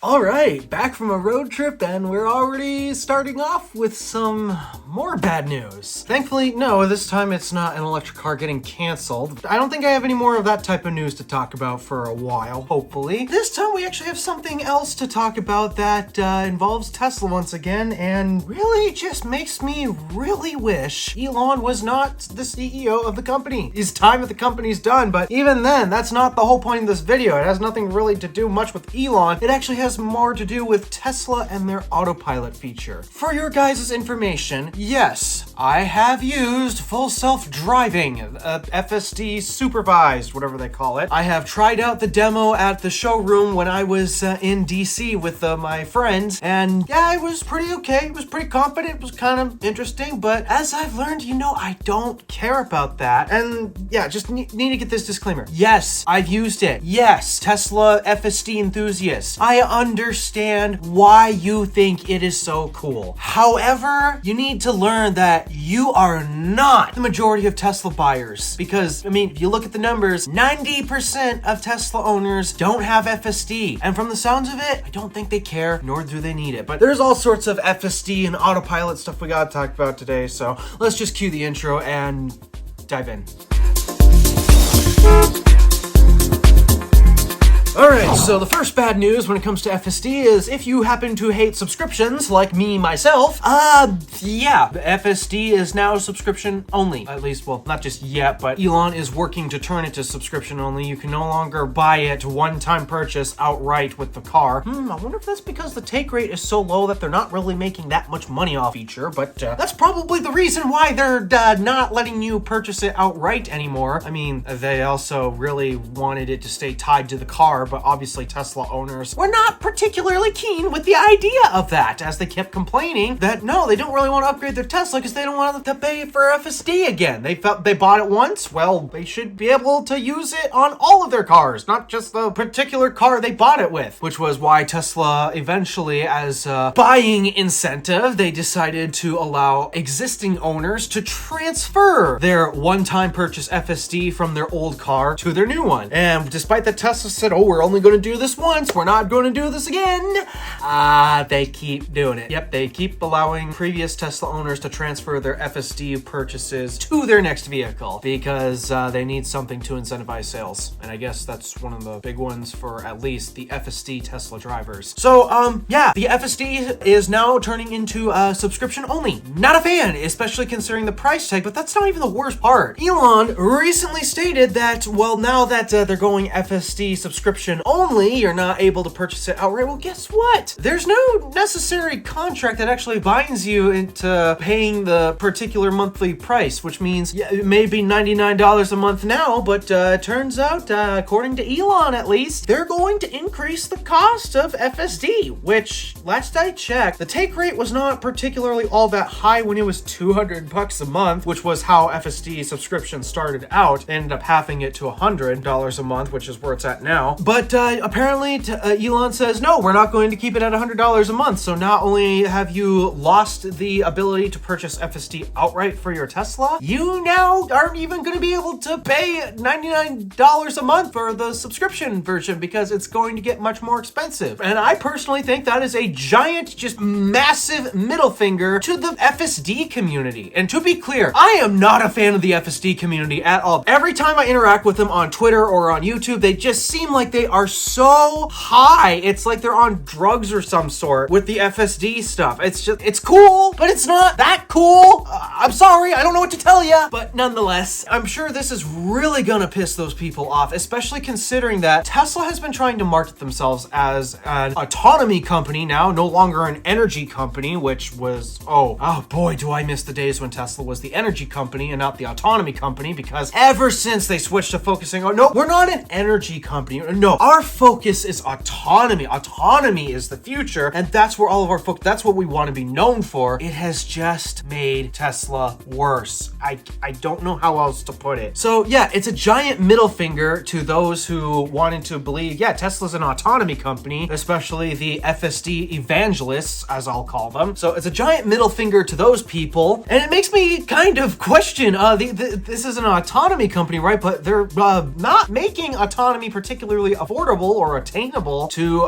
All right, back from a road trip, and we're already starting off with some more bad news. Thankfully, no, this time it's not an electric car getting canceled. I don't think I have any more of that type of news to talk about for a while, hopefully. This time we actually have something else to talk about that involves Tesla once again, and really just makes me really wish Elon was not the CEO of the company. His time at the company's done, but even then, that's not the whole point of this video. It has nothing really to do much with Elon. It actually has more to do with Tesla and their autopilot feature. For your guys' information, yes, I have used full self-driving, FSD supervised, whatever they call it. I have tried out the demo at the showroom when I was in DC with my friends, and yeah, it was pretty okay. It was pretty confident. It was kind of interesting, but as I've learned, I don't care about that. And yeah, just need to get this disclaimer. Yes, I've used it. Yes, Tesla FSD enthusiast. I understand why you think it is so cool. However, you need to learn that you are not the majority of Tesla buyers. Because, if you look at the numbers, 90% of Tesla owners don't have FSD. And from the sounds of it, I don't think they care, nor do they need it. But there's all sorts of FSD and autopilot stuff we gotta talk about today. So let's just cue the intro and dive in. Alright, so the first bad news when it comes to FSD is if you happen to hate subscriptions, like me, myself, yeah, FSD is now subscription only. At least, well, not just yet, but Elon is working to turn it to subscription only. You can no longer buy it one-time purchase outright with the car. I wonder if that's because the take rate is so low that they're not really making that much money off feature, but that's probably the reason why they're not letting you purchase it outright anymore. They also really wanted it to stay tied to the car, but obviously Tesla owners were not particularly keen with the idea of that, as they kept complaining that no, they don't really want to upgrade their Tesla because they don't want to pay for FSD again. They felt they bought it once, well, they should be able to use it on all of their cars, not just the particular car they bought it with, which was why Tesla eventually, as a buying incentive, they decided to allow existing owners to transfer their one-time purchase FSD from their old car to their new one. And despite that Tesla said, oh, we're only going to do this once, we're not going to do this again, they keep doing it. Yep, they keep allowing previous Tesla owners to transfer their FSD purchases to their next vehicle because they need something to incentivize sales. And I guess that's one of the big ones for at least the FSD Tesla drivers. So, yeah, the FSD is now turning into subscription only. Not a fan, especially considering the price tag, but that's not even the worst part. Elon recently stated that, well, now that they're going FSD subscription only, you're not able to purchase it outright. Well, guess what? There's no necessary contract that actually binds you into paying the particular monthly price, which means it may be $99 a month now, but it turns out, according to Elon at least, they're going to increase the cost of FSD, which, last I checked, the take rate was not particularly all that high when it was $200 a month, which was how FSD subscription started out. They ended up halving it to $100 a month, which is where it's at now. But apparently Elon says, no, we're not going to keep it at $100 a month. So not only have you lost the ability to purchase FSD outright for your Tesla, you now aren't even going to be able to pay $99 a month for the subscription version because it's going to get much more expensive. And I personally think that is a giant, just massive middle finger to the FSD community. And to be clear, I am not a fan of the FSD community at all. Every time I interact with them on Twitter or on YouTube, they just seem like they are so high. It's like they're on drugs or some sort with the FSD stuff. It's cool, but it's not that cool. I'm sorry, I don't know what to tell you. But nonetheless, I'm sure this is really gonna piss those people off, especially considering that Tesla has been trying to market themselves as an autonomy company now, no longer an energy company, which was, oh boy, do I miss the days when Tesla was the energy company and not the autonomy company, because ever since they switched to focusing on, no, we're not an energy company. No, our focus is autonomy. Autonomy is the future, and that's where all of our focus, that's what we want to be known for. It has just made Tesla worse. I don't know how else to put it. So yeah, it's a giant middle finger to those who wanted to believe, yeah, Tesla's an autonomy company, especially the FSD evangelists, as I'll call them. So it's a giant middle finger to those people, and it makes me kind of question, this is an autonomy company, right? But they're not making autonomy particularly affordable or attainable to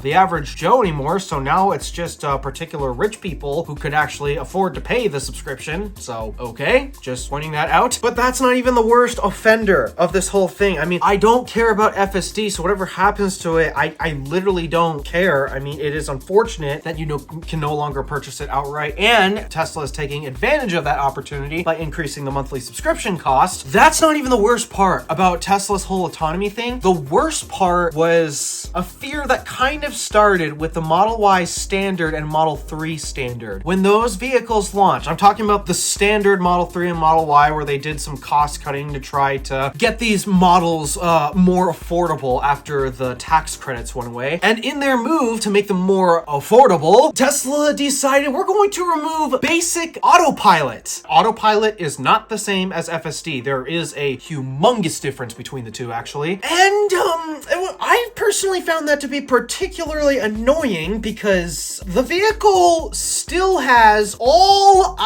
the average Joe anymore. So now it's just particular rich people who could actually afford to pay the subscription. So, okay, just pointing that out. But that's not even the worst offender of this whole thing. I mean, I don't care about FSD, so whatever happens to it, I literally don't care. I mean, it is unfortunate that you can no longer purchase it outright, and Tesla is taking advantage of that opportunity by increasing the monthly subscription cost. That's not even the worst part about Tesla's whole autonomy thing. The worst part was a fear that kind of started with the Model Y Standard and Model 3 Standard. When those vehicles launched, I'm talking about the standard Model 3 and Model Y, where they did some cost cutting to try to get these models more affordable after the tax credits went away. And in their move to make them more affordable, Tesla decided we're going to remove basic autopilot. Autopilot is not the same as FSD. There is a humongous difference between the two, actually. And I personally found that to be particularly annoying because the vehicle still has all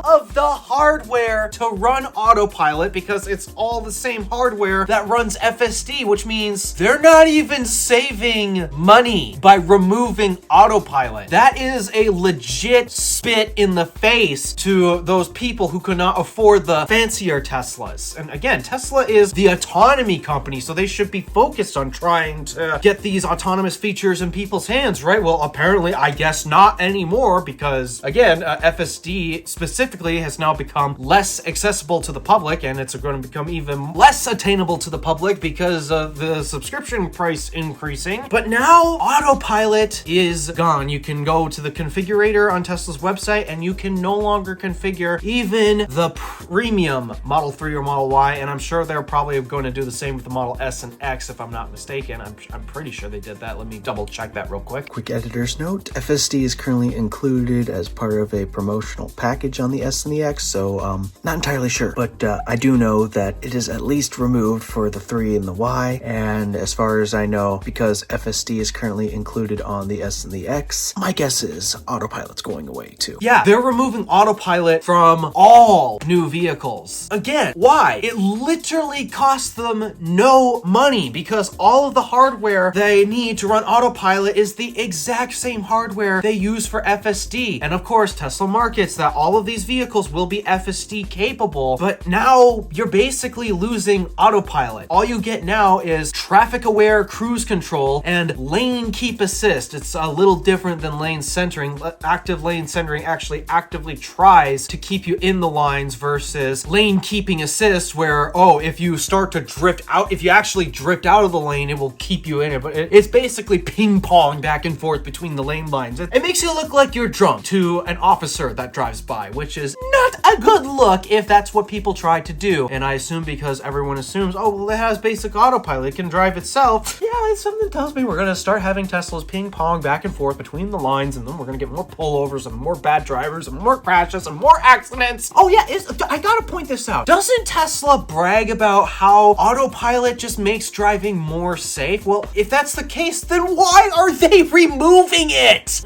of the hardware to run autopilot, because it's all the same hardware that runs FSD, which means they're not even saving money by removing autopilot. That is a legit spit in the face to those people who could not afford the fancier Teslas. And again, Tesla is the autonomy company, so they should be focused on trying to get these autonomous features in people's hands, right? Well, apparently, I guess not anymore, because again, FSD specifically has now become less accessible to the public, and it's going to become even less attainable to the public because of the subscription price increasing. But now autopilot is gone. You can go to the configurator on Tesla's website and you can no longer configure even the premium Model 3 or Model Y, and I'm sure they're probably going to do the same with the Model S and X, if I'm not mistaken. I'm pretty sure they did that. Let me double check that real quick. Quick editor's note, FSD is currently included as part of a promotional package on the S and the X, so not entirely sure, but I do know that it is at least removed for the 3 and the Y, and as far as I know, because FSD is currently included on the S and the X, my guess is autopilot's going away too. Yeah, they're removing autopilot from all new vehicles. Again, why? It literally costs them no money, because all of the hardware they need to run autopilot is the exact same hardware they use for FSD. And of course, Tesla markets that all of these vehicles will be FSD capable, but now you're basically losing autopilot. All you get now is traffic aware cruise control and lane keep assist. It's a little different than lane centering. Active lane centering actually actively tries to keep you in the lines versus lane keeping assist, where, oh, if you start to drift out, if you actually drift out of the lane, it will keep you in it. But it's basically ping pong back and forth between the lane lines. It makes you look like you're drunk to an officer that drives by, which is not a good look if that's what people try to do. And I assume because everyone assumes, oh, well, it has basic autopilot, it can drive itself. Yeah, something tells me we're going to start having Teslas ping pong back and forth between the lines, and then we're going to get more pullovers and more bad drivers and more crashes and more accidents. Oh yeah, I gotta point this out. Doesn't Tesla brag about how autopilot just makes driving more safe? Well, if that's the case, then why are they removing it?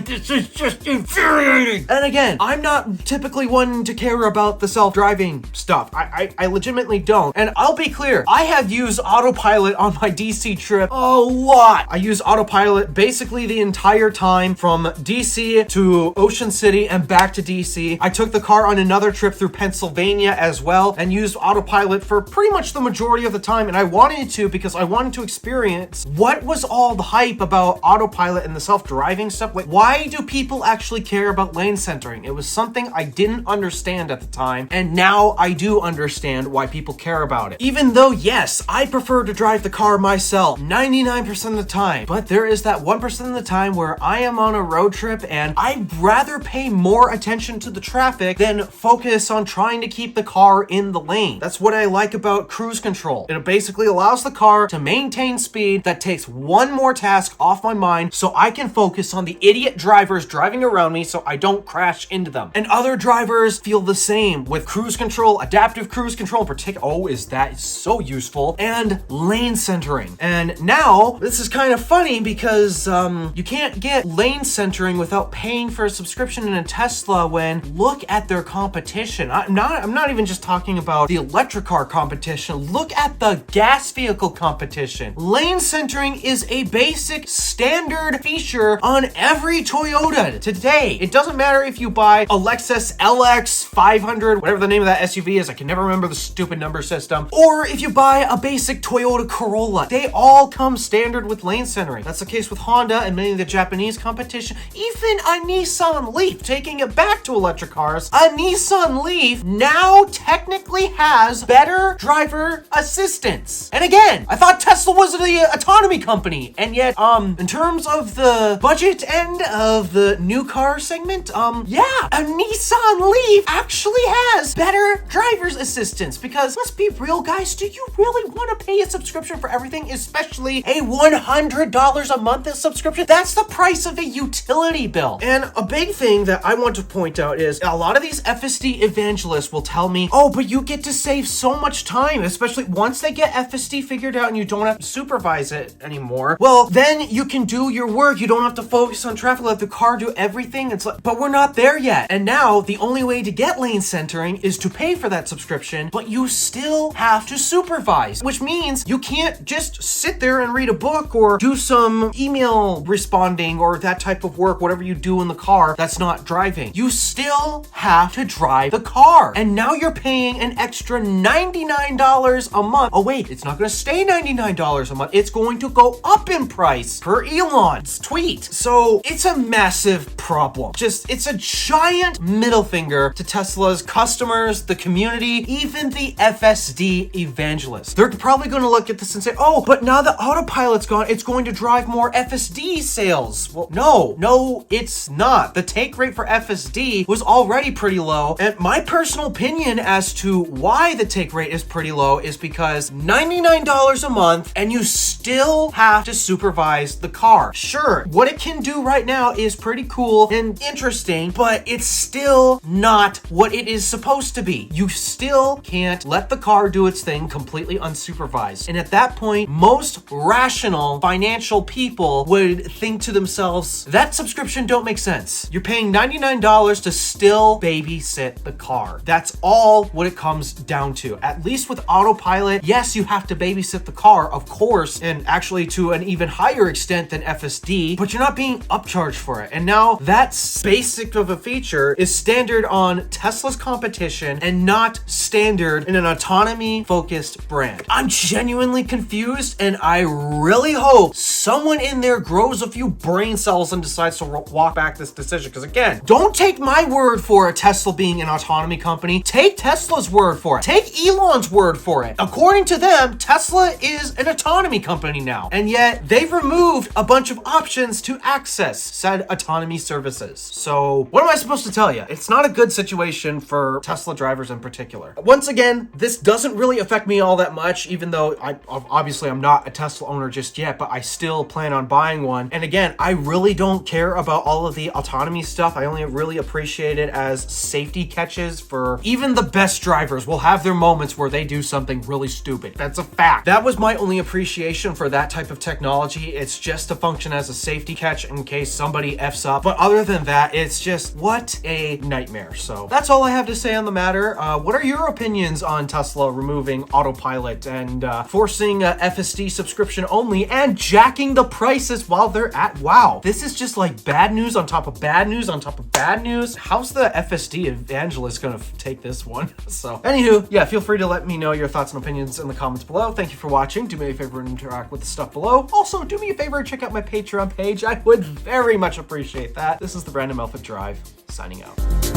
This is just infuriating. And again, I'm not typically one to care about the self-driving stuff. I legitimately don't. And I'll be clear, I have used autopilot on my DC trip a lot. I use autopilot basically the entire time from DC to Ocean City and back to DC. I took the car on another trip through Pennsylvania as well and used autopilot for pretty much the majority of the time. And I wanted to, because I wanted to experience what was all the hype about autopilot and the self-driving stuff. Like, why do people actually care about lane centering? It was something I didn't understand at the time, and now I do understand why people care about it. Even though, yes, I prefer to drive the car myself 99% of the time, but there is that 1% of the time where I am on a road trip and I'd rather pay more attention to the traffic than focus on trying to keep the car in the lane. That's what I like about cruise control. It basically allows the car to maintain speed that takes one more task off my mind so I can focus on the idiot drivers driving around me so I don't crash into them. And other drivers feel the same with cruise control, adaptive cruise control in particular. Oh, is that so useful? And lane centering. And now this is kind of funny because you can't get lane centering without paying for a subscription in a Tesla. When look at their competition. I'm not even just talking about the electric car competition. Look at the gas vehicle competition. Lane centering is a basic standard feature on every Toyota today. It doesn't matter if you buy a Lexus LX 500, whatever the name of that SUV is, I can never remember the stupid number system, or if you buy a basic Toyota Corolla, they all come standard with lane centering. That's the case with Honda and many of the Japanese competition, even a Nissan Leaf. Taking it back to electric cars, a Nissan Leaf now technically has better driver assistance. And again, I thought Tesla was the autonomy company, and yet, in terms of the budget end of the new car segment, yeah, a Nissan Leaf actually has better driver's assistance. Because let's be real, guys, do you really want to pay a subscription for everything, especially a $100 a month subscription? That's the price of a utility bill. And a big thing that I want to point out is a lot of these FSD evangelists will tell me, oh, but you get to save so much time, especially once they get FSD figured out and you don't have to supervise it anymore. Well, then you can do your work. You don't have to focus on traffic, let the car do everything. It's like, but we're not there yet. And now the only way to get lane centering is to pay for that subscription, but you still have to supervise, which means you can't just sit there and read a book or do some email responding or that type of work, whatever you do in the car that's not driving. You still have to drive the car. And now you're paying an extra $99 a month. Oh wait, it's not going to stay $99 a month. It's going to go up in price per Elon's tweet. So it's a massive problem. It's a giant middle finger to Tesla's customers, the community, even the FSD evangelists. They're probably going to look at this and say, oh, but now that autopilot's gone, it's going to drive more FSD sales. Well, no, it's not. The take rate for FSD was already pretty low. And my personal opinion as to why the take rate is pretty low is because $99 a month and you still have to supervise the car. Sure, what it can do right now is pretty cool and interesting, but it's still not what it is supposed to be. You still can't let the car do its thing completely unsupervised. And at that point, most rational financial people would think to themselves, that subscription don't make sense. You're paying $99 to still babysit the car. That's all what it comes down to. At least with autopilot, yes, you have to babysit the car, of course, and actually to an even higher extent than FSD, but you're not being upcharged for it. And now that basic of a feature is standard on Tesla's competition and not standard in an autonomy-focused brand. I'm genuinely confused, and I really hope someone in there grows a few brain cells and decides to walk back this decision. Because again, don't take my word for Tesla being an autonomy company. Take Tesla's word for it. Take Elon's word for it. According to them, Tesla is an autonomy company now, and yet they've removed a bunch of options to access said autonomy services. So what am I supposed to tell you? It's not a good situation for Tesla drivers in particular. Once again, this doesn't really affect me all that much, even though I'm not a Tesla owner just yet, but I still plan on buying one. And again, I really don't care about all of the autonomy stuff. I only really appreciate it as safety catches for even the best drivers will have their moments where they do something really stupid. That's a fact. That was my only appreciation for that type of technology. It's just to function as a safety catch in case somebody F's up. But other than that, it's just what a nightmare. So that's all I have to say on the matter. What are your opinions on Tesla removing autopilot and forcing FSD subscription only and jacking the prices while they're at? Wow, this is just like bad news on top of bad news on top of bad news. How's the FSD evangelist gonna take this one? So anywho, yeah, feel free to let me know your thoughts and opinions in the comments below. Thank you for watching. Do me a favor and interact with the stuff below. Also, do me a favor and check out my Patreon page. I would very much appreciate that. This is the Brandon Melfitt Drive, signing out.